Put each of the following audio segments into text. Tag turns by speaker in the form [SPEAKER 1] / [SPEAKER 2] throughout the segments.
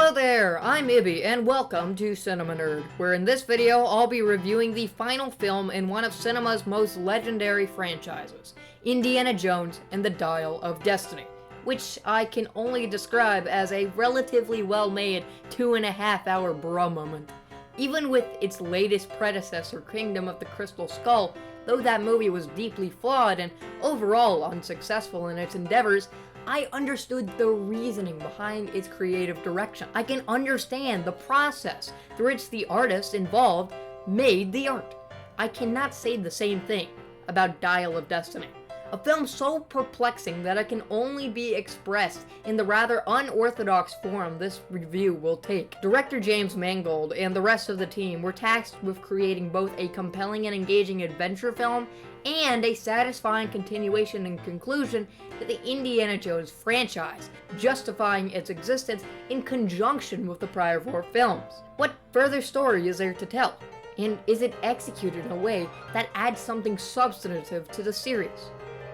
[SPEAKER 1] Hello there, I'm Ibby, and welcome to Cinema Nerd, where in this video I'll be reviewing the final film in one of cinema's most legendary franchises, Indiana Jones and the Dial of Destiny, which I can only describe as a relatively well-made 2.5-hour bra moment. Even with its latest predecessor, Kingdom of the Crystal Skull, though that movie was deeply flawed and overall unsuccessful in its endeavors, I understood the reasoning behind its creative direction. I can understand the process through which the artists involved made the art. I cannot say the same thing about Dial of Destiny, a film so perplexing that it can only be expressed in the rather unorthodox form this review will take. Director James Mangold and the rest of the team were tasked with creating both a compelling and engaging adventure film and a satisfying continuation and conclusion to the Indiana Jones franchise, justifying its existence in conjunction with the prior 4 films. What further story is there to tell? And is it executed in a way that adds something substantive to the series?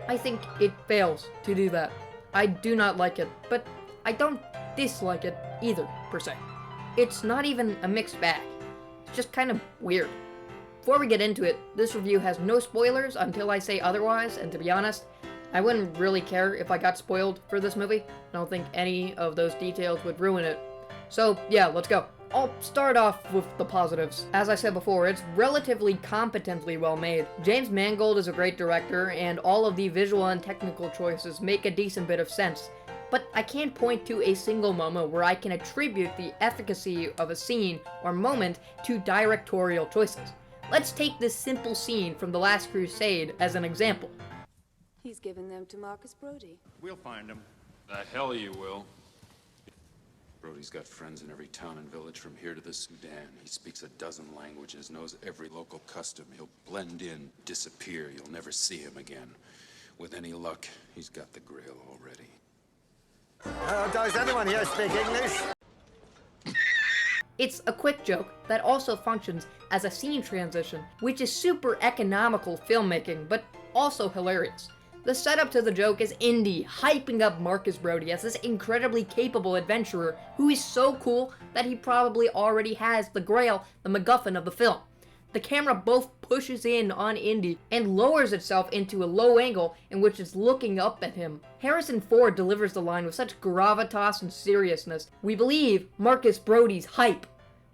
[SPEAKER 1] I think it fails to do that. I do not like it, but I don't dislike it either, per se. It's not even a mixed bag. It's just kind of weird. Before we get into it, this review has no spoilers until I say otherwise, and to be honest, I wouldn't really care if I got spoiled for this movie. I don't think any of those details would ruin it. So yeah, let's go. I'll start off with the positives. As I said before, it's relatively competently well made. James Mangold is a great director, and all of the visual and technical choices make a decent bit of sense. But I can't point to a single moment where I can attribute the efficacy of a scene or moment to directorial choices. Let's take this simple scene from The Last Crusade as an example.
[SPEAKER 2] He's given them to Marcus Brody.
[SPEAKER 3] We'll find him.
[SPEAKER 4] The hell you will.
[SPEAKER 3] Brody's got friends in every town and village from here to the Sudan. He speaks a dozen languages, knows every local custom. He'll blend in, disappear. You'll never see him again. With any luck, he's got the Grail already.
[SPEAKER 5] Does anyone here speak English?
[SPEAKER 1] It's a quick joke that also functions as a scene transition, which is super economical filmmaking, but also hilarious. The setup to the joke is Indy hyping up Marcus Brody as this incredibly capable adventurer who is so cool that he probably already has the Grail, the MacGuffin of the film. The camera both pushes in on Indy and lowers itself into a low angle in which it's looking up at him. Harrison Ford delivers the line with such gravitas and seriousness, we believe Marcus Brody's hype.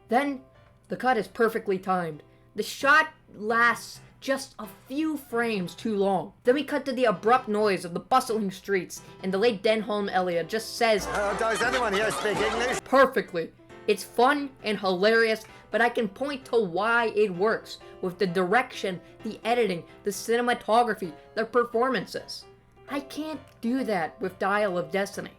[SPEAKER 1] Then, the cut is perfectly timed. The shot lasts just a few frames too long. Then we cut to the abrupt noise of the bustling streets, and the late Denholm Elliott just says,
[SPEAKER 5] Does anyone here speak English?
[SPEAKER 1] Perfectly. It's fun and hilarious, but I can point to why it works with the direction, the editing, the cinematography, the performances. I can't do that with Dial of Destiny.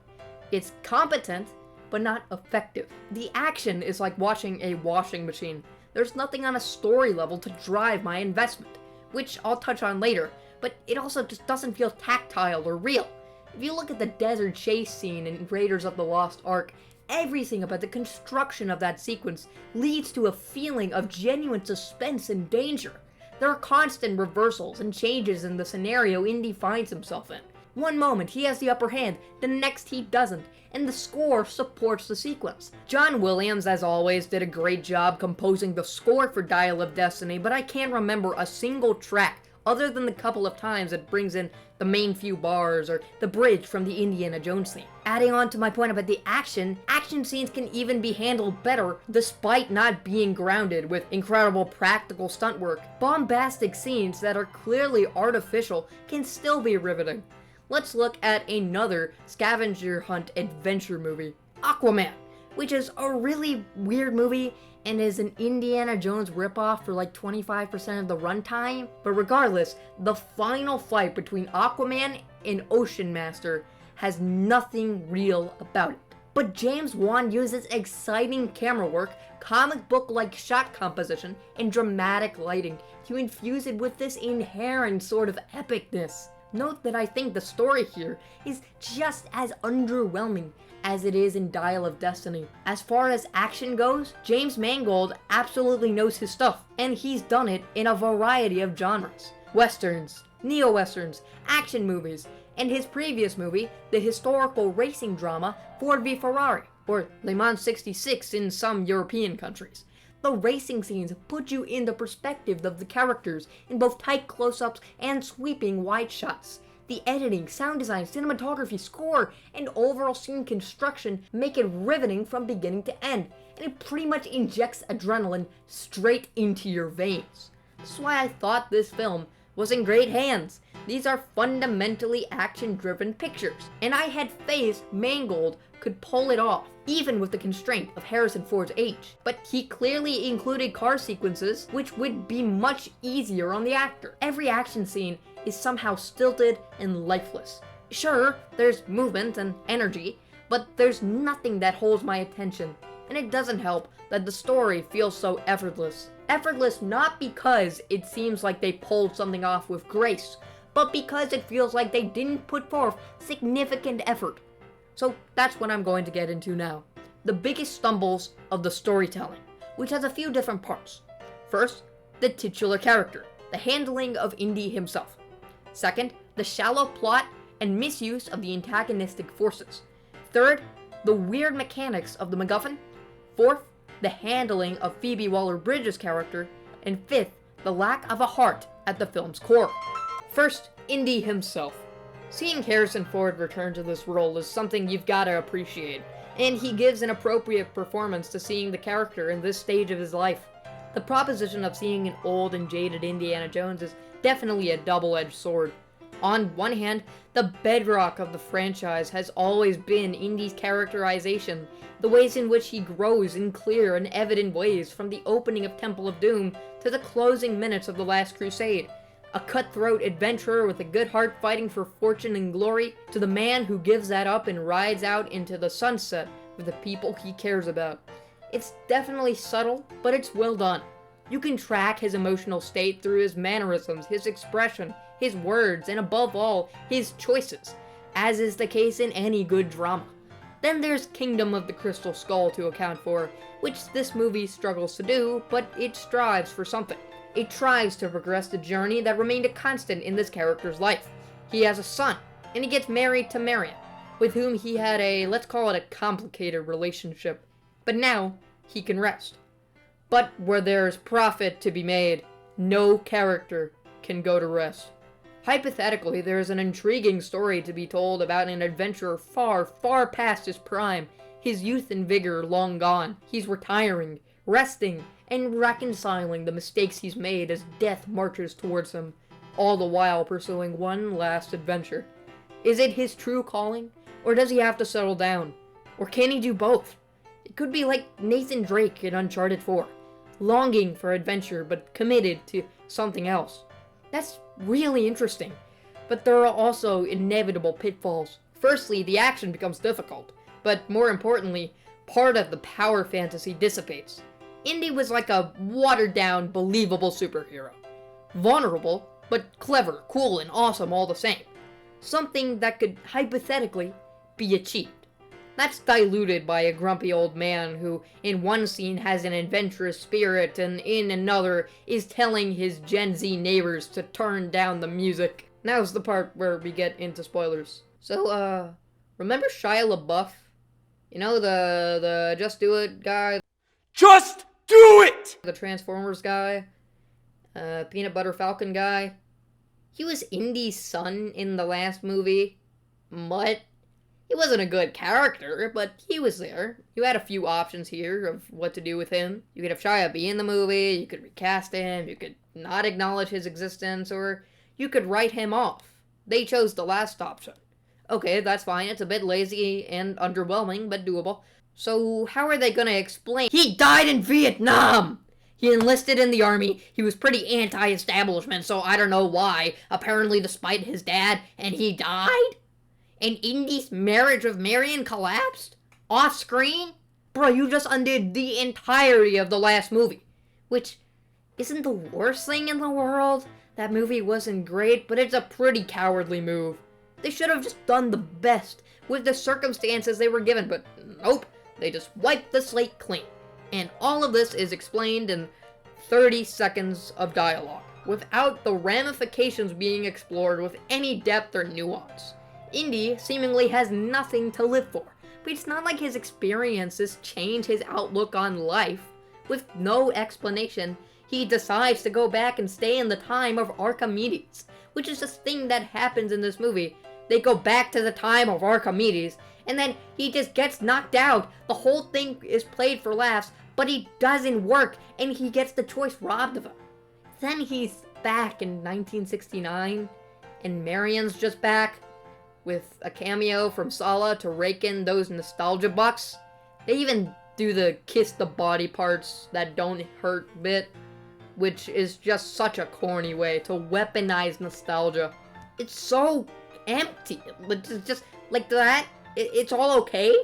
[SPEAKER 1] It's competent, but not effective. The action is like watching a washing machine. There's nothing on a story level to drive my investment, which I'll touch on later, but it also just doesn't feel tactile or real. If you look at the desert chase scene in Raiders of the Lost Ark, everything about the construction of that sequence leads to a feeling of genuine suspense and danger. There are constant reversals and changes in the scenario Indy finds himself in. One moment he has the upper hand, the next he doesn't, and the score supports the sequence. John Williams, as always, did a great job composing the score for Dial of Destiny, but I can't remember a single track other than the couple of times it brings in the main few bars or the bridge from the Indiana Jones theme. Adding on to my point about the action scenes can even be handled better despite not being grounded with incredible practical stunt work. Bombastic scenes that are clearly artificial can still be riveting. Let's look at another scavenger hunt adventure movie, Aquaman, which is a really weird movie and is an Indiana Jones ripoff for like 25% of the runtime. But regardless, the final fight between Aquaman and Ocean Master has nothing real about it. But James Wan uses exciting camera work, comic book-like shot composition, and dramatic lighting to infuse it with this inherent sort of epicness. Note that I think the story here is just as underwhelming as it is in Dial of Destiny. As far as action goes, James Mangold absolutely knows his stuff, and he's done it in a variety of genres. Westerns, neo-westerns, action movies, and his previous movie, the historical racing drama Ford v Ferrari. or Le Mans 66 in some European countries. The racing scenes put you in the perspective of the characters in both tight close-ups and sweeping wide shots. The editing, sound design, cinematography, score, and overall scene construction make it riveting from beginning to end, and it pretty much injects adrenaline straight into your veins. That's why I thought this film was in great hands. These are fundamentally action-driven pictures, and I had faith Mangold could pull it off, even with the constraint of Harrison Ford's age. But he clearly included car sequences, which would be much easier on the actor. Every action scene is somehow stilted and lifeless. Sure, there's movement and energy, but there's nothing that holds my attention, and it doesn't help that the story feels so effortless. Effortless not because it seems like they pulled something off with grace, but because it feels like they didn't put forth significant effort. So that's what I'm going to get into now. The biggest stumbles of the storytelling, which has a few different parts. First, the titular character, the handling of Indy himself. Second, the shallow plot and misuse of the antagonistic forces. Third, the weird mechanics of the MacGuffin. Fourth, the handling of Phoebe Waller-Bridge's character. And fifth, the lack of a heart at the film's core. First, Indy himself. Seeing Harrison Ford return to this role is something you've gotta appreciate, and he gives an appropriate performance to seeing the character in this stage of his life. The proposition of seeing an old and jaded Indiana Jones is definitely a double-edged sword. On one hand, the bedrock of the franchise has always been Indy's characterization, the ways in which he grows in clear and evident ways from the opening of Temple of Doom to the closing minutes of The Last Crusade. A cutthroat adventurer with a good heart fighting for fortune and glory, to the man who gives that up and rides out into the sunset with the people he cares about. It's definitely subtle, but it's well done. You can track his emotional state through his mannerisms, his expression, his words, and above all, his choices, as is the case in any good drama. Then there's Kingdom of the Crystal Skull to account for, which this movie struggles to do, but it strives for something. It tries to progress the journey that remained a constant in this character's life. He has a son, and he gets married to Marion, with whom he had a, let's call it a complicated relationship. But now, he can rest. But where there's profit to be made, no character can go to rest. Hypothetically, there is an intriguing story to be told about an adventurer far, far past his prime, his youth and vigor long gone. He's retiring, resting, and reconciling the mistakes he's made as death marches towards him, all the while pursuing one last adventure. Is it his true calling, or does he have to settle down? Or can he do both? It could be like Nathan Drake in Uncharted 4, longing for adventure but committed to something else. That's really interesting, but there are also inevitable pitfalls. Firstly, the action becomes difficult, but more importantly, part of the power fantasy dissipates. Indy was like a watered-down, believable superhero. Vulnerable, but clever, cool, and awesome all the same. Something that could, hypothetically, be achieved. That's diluted by a grumpy old man who, in one scene, has an adventurous spirit, and in another, is telling his Gen Z neighbors to turn down the music. Now's the part where we get into spoilers. So, remember Shia LaBeouf? You know, the Just Do It guy?
[SPEAKER 4] Just do it!
[SPEAKER 1] The Transformers guy? Peanut Butter Falcon guy? He was Indy's son in the last movie, but he wasn't a good character, but he was there. You had a few options here of what to do with him. You could have Shia be in the movie, you could recast him, you could not acknowledge his existence, or you could write him off. They chose the last option. Okay, that's fine, it's a bit lazy and underwhelming, but doable. So how are they gonna explain? He died in Vietnam! He enlisted in the army, he was pretty anti-establishment, so I don't know why, apparently despite his dad, and he died? And Indy's marriage with Marion collapsed? Off screen? Bro, you just undid the entirety of the last movie. Which isn't the worst thing in the world. That movie wasn't great, but it's a pretty cowardly move. They should have just done the best with the circumstances they were given, but nope. They just wiped the slate clean. And all of this is explained in 30 seconds of dialogue, without the ramifications being explored with any depth or nuance. Indy seemingly has nothing to live for, but it's not like his experiences change his outlook on life. With no explanation, he decides to go back and stay in the time of Archimedes, which is this thing that happens in this movie. They go back to the time of Archimedes, and then he just gets knocked out. The whole thing is played for laughs, but it doesn't work, and he gets the choice robbed of him. Then he's back in 1969, and Marion's just back, with a cameo from Sala to rake in those nostalgia bucks. They even do the kiss the body parts that don't hurt bit, which is just such a corny way to weaponize nostalgia. It's so empty. It's just like that. It's all okay?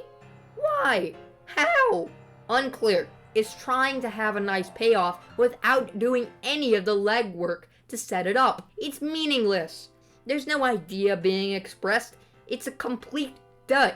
[SPEAKER 1] Why? How? Unclear. It's trying to have a nice payoff without doing any of the legwork to set it up. It's meaningless. There's no idea being expressed. It's a complete dud.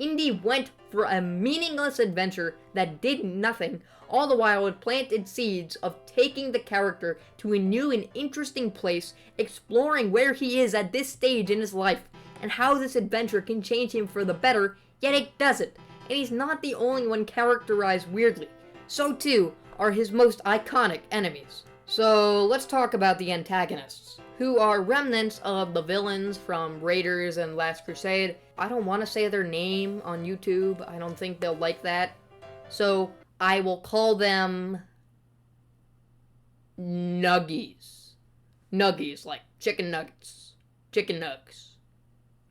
[SPEAKER 1] Indy went for a meaningless adventure that did nothing, all the while it planted seeds of taking the character to a new and interesting place, exploring where he is at this stage in his life, and how this adventure can change him for the better, yet it doesn't. And he's not the only one characterized weirdly. So too are his most iconic enemies. So let's talk about the antagonists, who are remnants of the villains from Raiders and Last Crusade. I don't want to say their name on YouTube. I don't think they'll like that. So I will call them Nuggies. Nuggies, like chicken nuggets. Chicken nugs.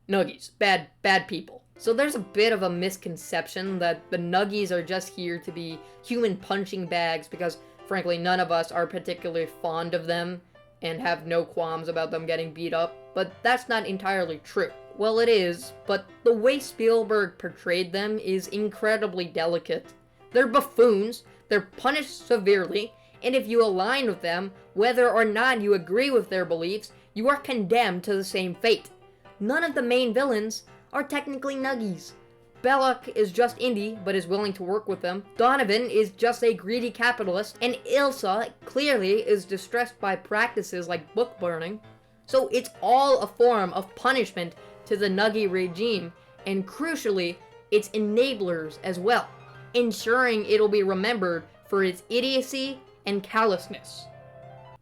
[SPEAKER 1] Nuggies. Bad people. So there's a bit of a misconception that the Nuggies are just here to be human punching bags because, frankly, none of us are particularly fond of them and have no qualms about them getting beat up, but that's not entirely true. Well, it is, but the way Spielberg portrayed them is incredibly delicate. They're buffoons, they're punished severely, and if you align with them, whether or not you agree with their beliefs, you are condemned to the same fate. None of the main villains are technically Nuggies. Belloc is just Indy, but is willing to work with them. Donovan is just a greedy capitalist, and Ilsa clearly is distressed by practices like book burning. So it's all a form of punishment to the Nuggie regime, and crucially, its enablers as well, ensuring it'll be remembered for its idiocy and callousness.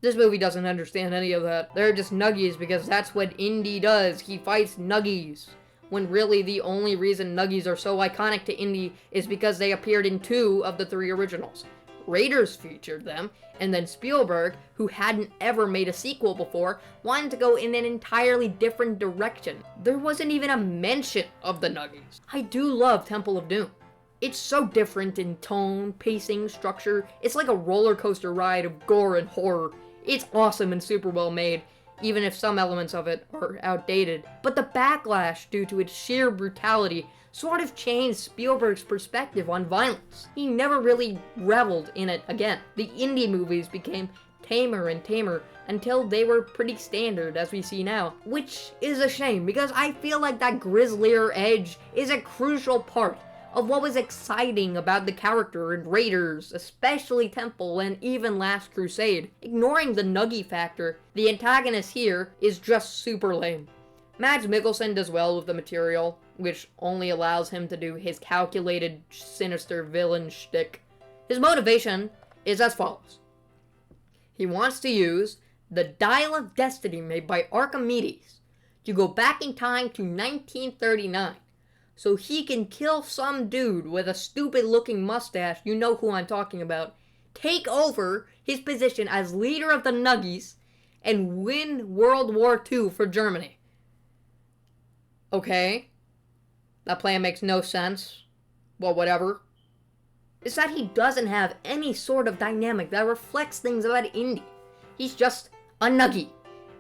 [SPEAKER 1] This movie doesn't understand any of that. They're just Nuggies because that's what Indy does. He fights Nuggies. When really the only reason Nuggies are so iconic to Indy is because they appeared in 2 of the 3 originals. Raiders featured them, and then Spielberg, who hadn't ever made a sequel before, wanted to go in an entirely different direction. There wasn't even a mention of the Nuggies. I do love Temple of Doom. It's so different in tone, pacing, structure. It's like a roller coaster ride of gore and horror. It's awesome and super well made, even if some elements of it are outdated. But the backlash due to its sheer brutality sort of changed Spielberg's perspective on violence. He never really reveled in it again. The indie movies became tamer and tamer until they were pretty standard as we see now, which is a shame because I feel like that grislier edge is a crucial part of what was exciting about the character in Raiders, especially Temple and even Last Crusade. Ignoring the Nuggie factor, the antagonist here is just super lame. Mads Mikkelsen does well with the material, which only allows him to do his calculated, sinister villain shtick. His motivation is as follows. He wants to use the Dial of Destiny made by Archimedes to go back in time to 1939 so he can kill some dude with a stupid-looking mustache, you know who I'm talking about, take over his position as leader of the Nuggies, and win World War II for Germany. Okay, that plan makes no sense. Well, whatever. It's that he doesn't have any sort of dynamic that reflects things about Indy. He's just a Nuggie,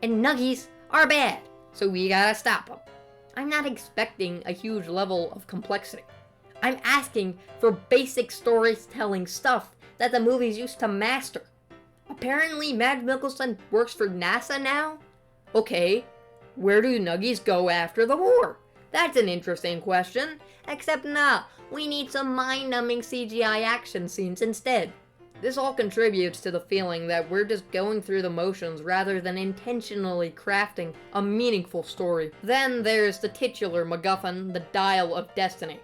[SPEAKER 1] and Nuggies are bad, so we gotta stop him. I'm not expecting a huge level of complexity. I'm asking for basic storytelling stuff that the movies used to master. Apparently, Mads Mikkelsen works for NASA now? Okay, where do Nuggies go after the war? That's an interesting question. Except nah, we need some mind-numbing CGI action scenes instead. This all contributes to the feeling that we're just going through the motions rather than intentionally crafting a meaningful story. Then there's the titular MacGuffin, the Dial of Destiny.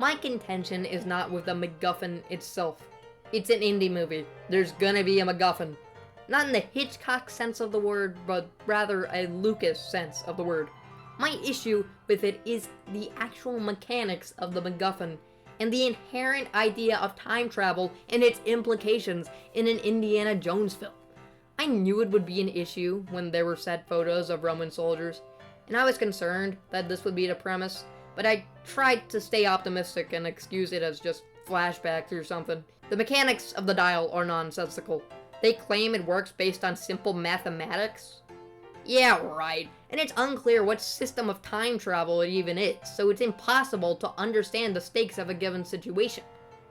[SPEAKER 1] My contention is not with the MacGuffin itself. It's an indie movie. There's gonna be a MacGuffin. Not in the Hitchcock sense of the word, but rather a Lucas sense of the word. My issue with it is the actual mechanics of the MacGuffin and the inherent idea of time travel and its implications in an Indiana Jones film. I knew it would be an issue when there were set photos of Roman soldiers, and I was concerned that this would be the premise, but I tried to stay optimistic and excuse it as just flashbacks or something. The mechanics of the dial are nonsensical. They claim it works based on simple mathematics. Yeah, right, and it's unclear what system of time travel it even is, so it's impossible to understand the stakes of a given situation.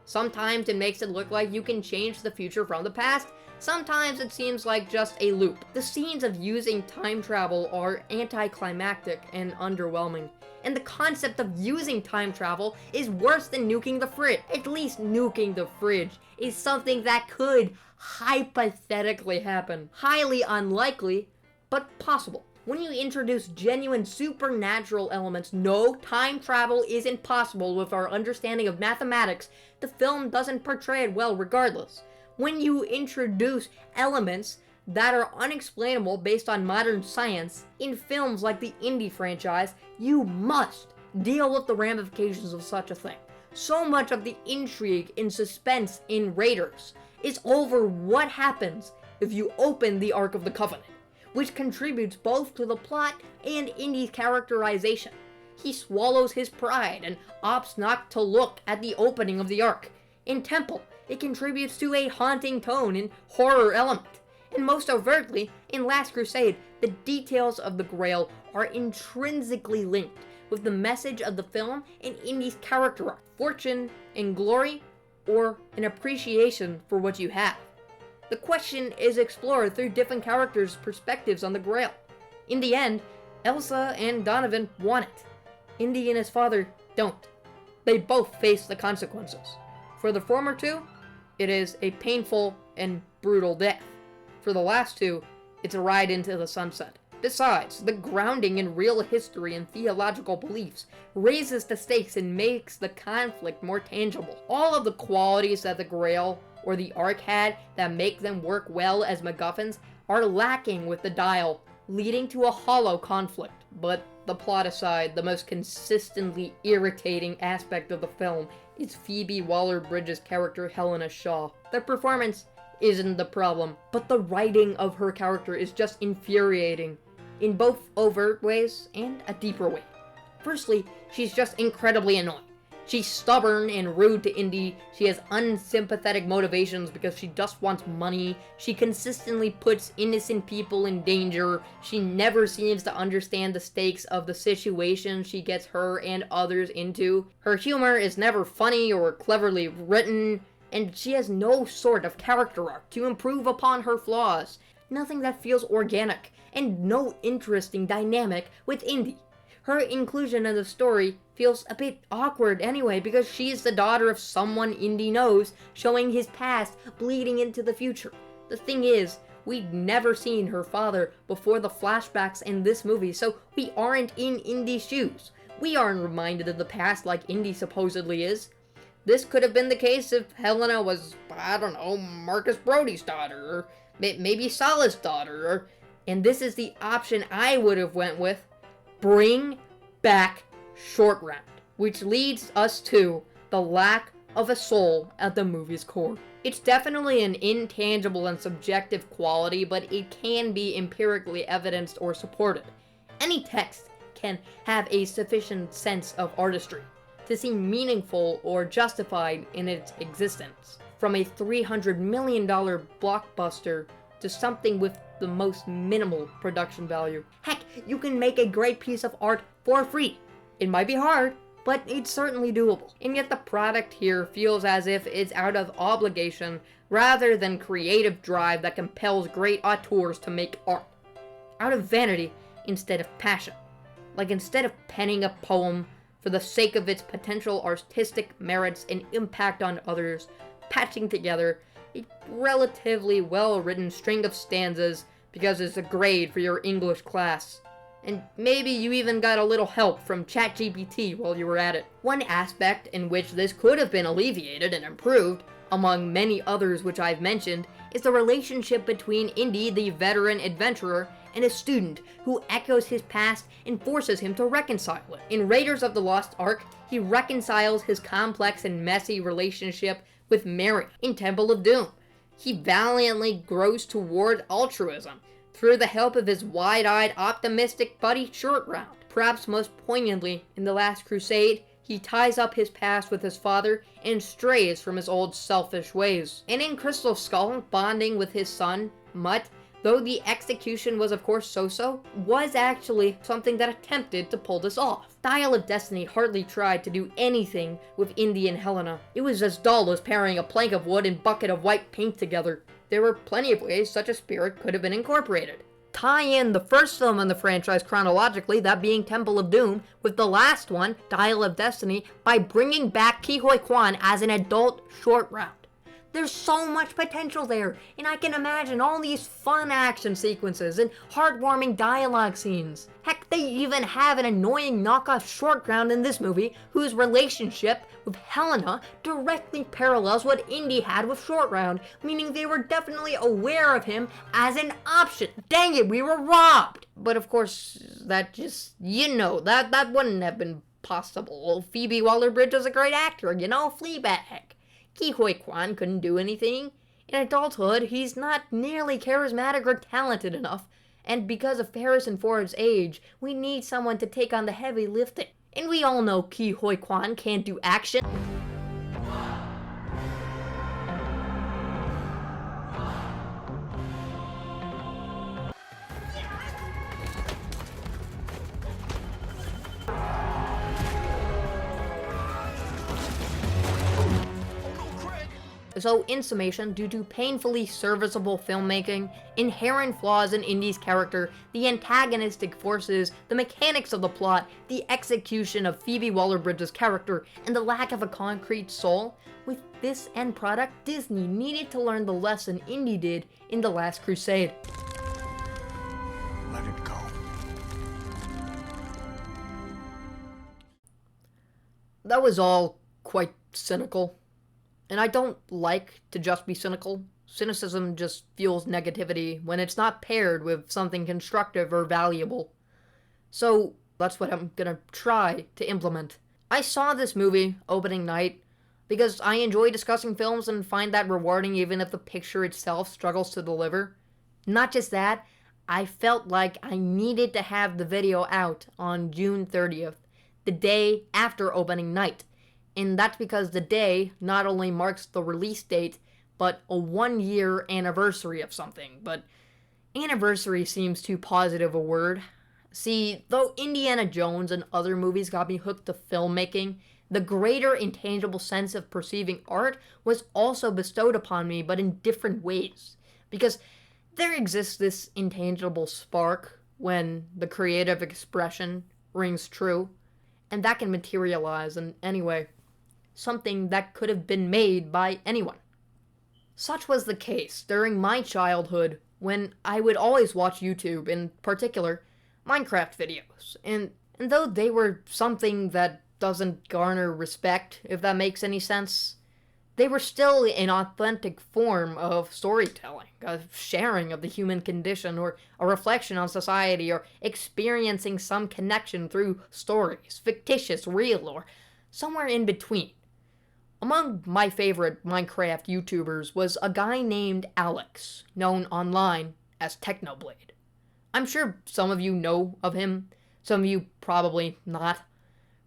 [SPEAKER 1] Sometimes it makes it look like you can change the future from the past, sometimes it seems like just a loop. The scenes of using time travel are anticlimactic and underwhelming, and the concept of using time travel is worse than nuking the fridge. At least nuking the fridge is something that could hypothetically happen. Highly unlikely, but possible. When you introduce genuine supernatural elements, no, time travel isn't possible with our understanding of mathematics. The film doesn't portray it well regardless. When you introduce elements that are unexplainable based on modern science in films like the Indy franchise, you must deal with the ramifications of such a thing. So much of the intrigue and suspense in Raiders is over what happens if you open the Ark of the Covenant, which contributes both to the plot and Indy's characterization. He swallows his pride and opts not to look at the opening of the Ark. In Temple, it contributes to a haunting tone and horror element. And most overtly, in Last Crusade, the details of the Grail are intrinsically linked with the message of the film and Indy's character arc. Fortune and glory, or an appreciation for what you have. The question is explored through different characters' perspectives on the Grail. In the end, Elsa and Donovan want it. Indy and his father don't. They both face the consequences. For the former two, it is a painful and brutal death. For the last two, it's a ride into the sunset. Besides, the grounding in real history and theological beliefs raises the stakes and makes the conflict more tangible. All of the qualities that the Grail or the Ark had that make them work well as MacGuffins are lacking with the Dial, leading to a hollow conflict. But the plot aside, the most consistently irritating aspect of the film is Phoebe Waller-Bridge's character Helena Shaw. The performance isn't the problem, but the writing of her character is just infuriating, in both overt ways and a deeper way. Firstly, she's just incredibly annoying. She's stubborn and rude to Indy. She has unsympathetic motivations because she just wants money. She consistently puts innocent people in danger. She never seems to understand the stakes of the situation she gets her and others into. Her humor is never funny or cleverly written, and she has no sort of character arc to improve upon her flaws. Nothing that feels organic, and no interesting dynamic with Indy. Her inclusion in the story feels a bit awkward anyway because she's the daughter of someone Indy knows, showing his past bleeding into the future. The thing is, we'd never seen her father before the flashbacks in this movie, so we aren't in Indy's shoes. We aren't reminded of the past like Indy supposedly is. This could have been the case if Helena was, I don't know, Marcus Brody's daughter, or maybe Salah's daughter, and this is the option I would have went with. Bring back Short Round, which leads us to the lack of a soul at the movie's core. It's definitely an intangible and subjective quality, but it can be empirically evidenced or supported. Any text can have a sufficient sense of artistry to seem meaningful or justified in its existence. From a $300 million blockbuster to something with the most minimal production value. Heck, you can make a great piece of art for free. It might be hard, but it's certainly doable. And yet the product here feels as if it's out of obligation rather than creative drive that compels great auteurs to make art. Out of vanity instead of passion. Like instead of penning a poem for the sake of its potential artistic merits and impact on others, patching together a relatively well-written string of stanzas because it's a grade for your English class. And maybe you even got a little help from ChatGPT while you were at it. One aspect in which this could have been alleviated and improved, among many others which I've mentioned, is the relationship between Indy, the veteran adventurer, and a student who echoes his past and forces him to reconcile it. In Raiders of the Lost Ark, he reconciles his complex and messy relationship with Mary. In Temple of Doom, he valiantly grows toward altruism through the help of his wide-eyed, optimistic buddy Short Round. Perhaps most poignantly, in The Last Crusade, he ties up his past with his father and strays from his old selfish ways. And in Crystal Skull, bonding with his son, Mutt, though the execution was of course so-so, was actually something that attempted to pull this off. Dial of Destiny hardly tried to do anything with Indy and Helena. It was as dull as pairing a plank of wood and bucket of white paint together. There were plenty of ways such a spirit could have been incorporated. Tie in the first film in the franchise chronologically, that being Temple of Doom, with the last one, Dial of Destiny, by bringing back Ke Huy Quan as an adult Short Round. There's so much potential there, and I can imagine all these fun action sequences and heartwarming dialogue scenes. Heck, they even have an annoying knockoff Short Round in this movie whose relationship with Helena directly parallels what Indy had with Short Round, meaning they were definitely aware of him as an option. Dang it, we were robbed! But of course, that just, that wouldn't have been possible. Phoebe Waller-Bridge is a great actor, Fleabag. Ke Huy Quan couldn't do anything. In adulthood, he's not nearly charismatic or talented enough, and because of Harrison Ford's age, we need someone to take on the heavy lifting. And we all know Ke Huy Quan can't do action. So, in summation, due to painfully serviceable filmmaking, inherent flaws in Indy's character, the antagonistic forces, the mechanics of the plot, the execution of Phoebe Waller-Bridge's character, and the lack of a concrete soul, with this end product, Disney needed to learn the lesson Indy did in The Last Crusade.
[SPEAKER 5] Let it go.
[SPEAKER 1] That was all quite cynical. And I don't like to just be cynical. Cynicism just fuels negativity when it's not paired with something constructive or valuable. So that's what I'm gonna try to implement. I saw this movie opening night because I enjoy discussing films and find that rewarding even if the picture itself struggles to deliver. Not just that, I felt like I needed to have the video out on June 30th, the day after opening night. And that's because the day not only marks the release date, but a 1-year anniversary of something. But anniversary seems too positive a word. See, though Indiana Jones and other movies got me hooked to filmmaking, the greater intangible sense of perceiving art was also bestowed upon me, but in different ways. Because there exists this intangible spark when the creative expression rings true, and that can materialize in any way. Something that could have been made by anyone. Such was the case during my childhood when I would always watch YouTube, in particular, Minecraft videos. And though they were something that doesn't garner respect, if that makes any sense, they were still an authentic form of storytelling, a sharing of the human condition, or a reflection on society, or experiencing some connection through stories, fictitious, real, or somewhere in between. Among my favorite Minecraft YouTubers was a guy named Alex, known online as Technoblade. I'm sure some of you know of him, some of you probably not.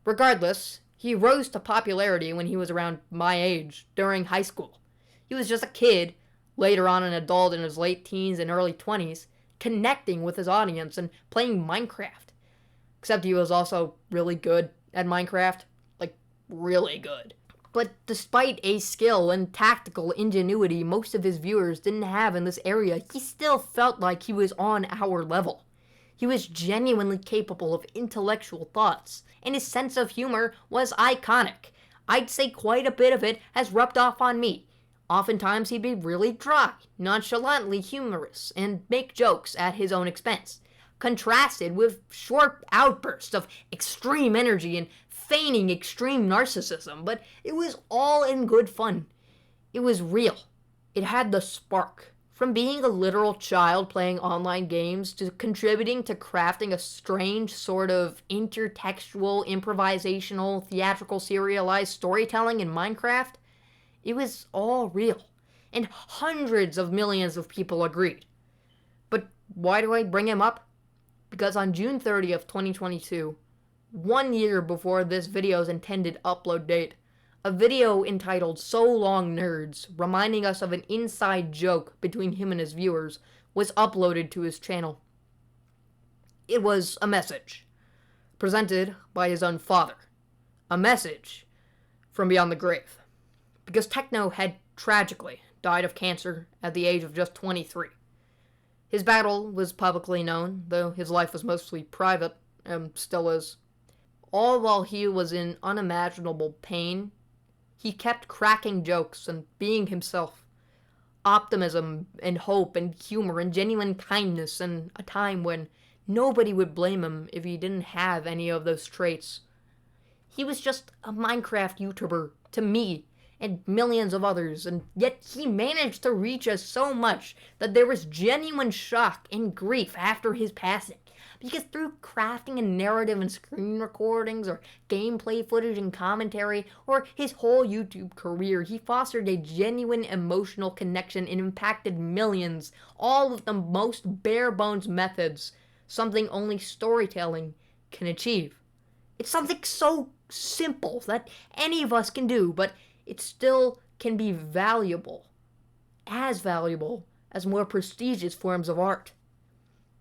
[SPEAKER 1] Regardless, he rose to popularity when he was around my age, during high school. He was just a kid, later on an adult in his late teens and early 20s, connecting with his audience and playing Minecraft. Except he was also really good at Minecraft. Like, really good. But despite a skill and tactical ingenuity most of his viewers didn't have in this area, he still felt like he was on our level. He was genuinely capable of intellectual thoughts, and his sense of humor was iconic. I'd say quite a bit of it has rubbed off on me. Oftentimes he'd be really dry, nonchalantly humorous, and make jokes at his own expense. contrasted with short outbursts of extreme energy and feigning extreme narcissism, but it was all in good fun. It was real. It had the spark. From being a literal child playing online games to contributing to crafting a strange sort of intertextual, improvisational, theatrical, serialized storytelling in Minecraft, it was all real. And hundreds of millions of people agreed. But why do I bring him up? Because on June 30th, 2022, 1 year before this video's intended upload date, a video entitled "So Long Nerds," reminding us of an inside joke between him and his viewers, was uploaded to his channel. It was a message, presented by his own father. A message from beyond the grave. Because Techno had tragically died of cancer at the age of just 23. His battle was publicly known, though his life was mostly private, and still is. All while he was in unimaginable pain, he kept cracking jokes and being himself. Optimism and hope and humor and genuine kindness in a time when nobody would blame him if he didn't have any of those traits. He was just a Minecraft YouTuber to me and millions of others, and yet he managed to reach us so much that there was genuine shock and grief after his passing. Because through crafting a narrative and screen recordings, or gameplay footage and commentary, or his whole YouTube career, he fostered a genuine emotional connection and impacted millions, all with the most bare-bones methods, something only storytelling can achieve. It's something so simple that any of us can do, but it still can be valuable as more prestigious forms of art.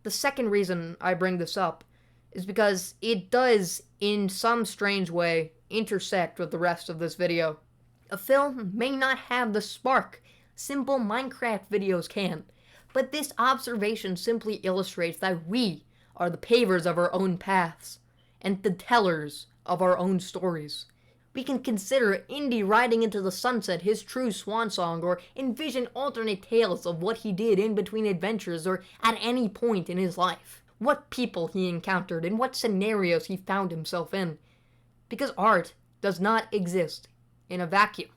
[SPEAKER 1] The second reason I bring this up is because it does, in some strange way, intersect with the rest of this video. A film may not have the spark simple Minecraft videos can, but this observation simply illustrates that we are the pavers of our own paths, and the tellers of our own stories. We can consider Indy riding into the sunset his true swan song, or envision alternate tales of what he did in between adventures or at any point in his life. What people he encountered and what scenarios he found himself in. Because art does not exist in a vacuum.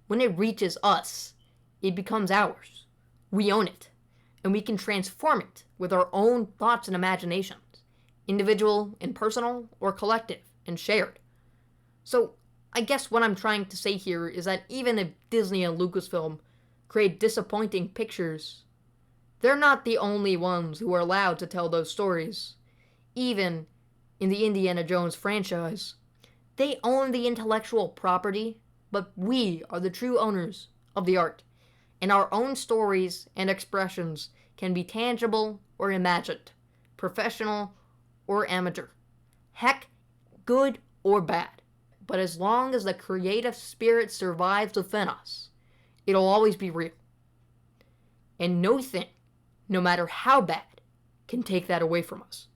[SPEAKER 1] When it reaches us, it becomes ours. We own it, and we can transform it with our own thoughts and imaginations, individual and personal, or collective and shared. So, I guess what I'm trying to say here is that even if Disney and Lucasfilm create disappointing pictures, they're not the only ones who are allowed to tell those stories. Even in the Indiana Jones franchise, they own the intellectual property, but we are the true owners of the art, and our own stories and expressions can be tangible or imagined, professional or amateur, heck, good or bad. But as long as the creative spirit survives within us, it'll always be real. And no thing, no matter how bad, can take that away from us.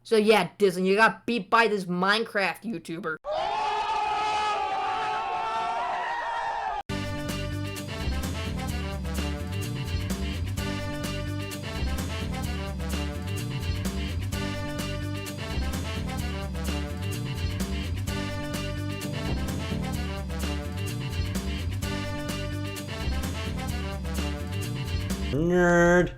[SPEAKER 1] So yeah, Disney, you got beat by this Minecraft YouTuber.
[SPEAKER 5] Nerd.